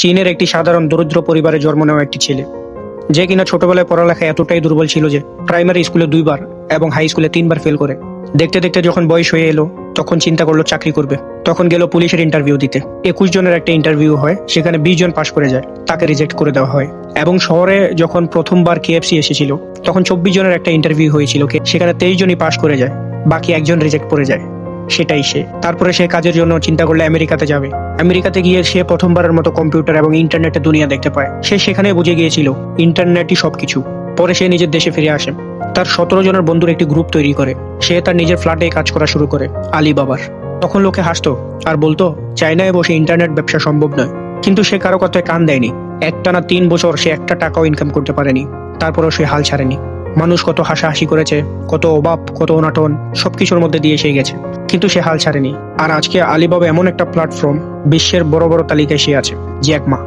চীনের একটি সাধারণ দরিদ্র পরিবারে জন্ম নেওয়া একটি ছেলে, যে কিনা ছোটবেলায় পড়ালেখায় এতটাই দুর্বল ছিল যে প্রাইমারি স্কুলে 2 বার এবং হাই স্কুলে 3 বার ফেল করে। দেখতে দেখতে যখন বয়স হয়ে এলো তখন চিন্তা করলো চাকরি করবে। তখন গেল পুলিশের ইন্টারভিউ দিতে। 21 জনের একটা ইন্টারভিউ হয়, সেখানে 20 জন পাশ করে যায়, তাকে রিজেক্ট করে দেওয়া হয়। এবং শহরে যখন প্রথমবার KFC এসেছিল তখন 24 জনের একটা ইন্টারভিউ হয়েছিল, সেখানে 23 জনই পাশ করে যায়, বাকি একজন রিজেক্ট করে যায়। সেটাই সে। তারপরে সে কাজের জন্য চিন্তা করলে আমেরিকাতে যাবে। আমেরিকাতে গিয়ে সে প্রথমবারের মতো কম্পিউটার এবং ইন্টারনেটের দুনিয়া দেখতে পায়। সে সেখানে বুঝে গিয়েছিল ইন্টারনেটই সবকিছু। পরে সে নিজের দেশে ফিরে আসে, তার 17 জনের বন্ধুর একটি গ্রুপ তৈরি করে। সে তার নিজের ফ্ল্যাটে কাজ করা শুরু করে, আলিবাবার। তখন লোকে হাসতো আর বলতো চায়নায় বসে ইন্টারনেট ব্যবসা সম্ভব নয়। কিন্তু সে কারো কথায় কান দেয়নি। একটানা 3 বছর সে একটা টাকাও ইনকাম করতে পারেনি। তারপরেও সে হাল ছাড়েনি। মানুষ কত হাসাহাসি করেছে, কত অভাব, কত অনাটন, সবকিছুর মধ্যে দিয়ে সে গেছে, কিন্তু সে হাল ছাড়েনি। আর আজকে আলিবাবা এমন একটা প্ল্যাটফর্ম, বিশ্বের বড় বড় তালিকায় সে আছে, জ্যাক মা।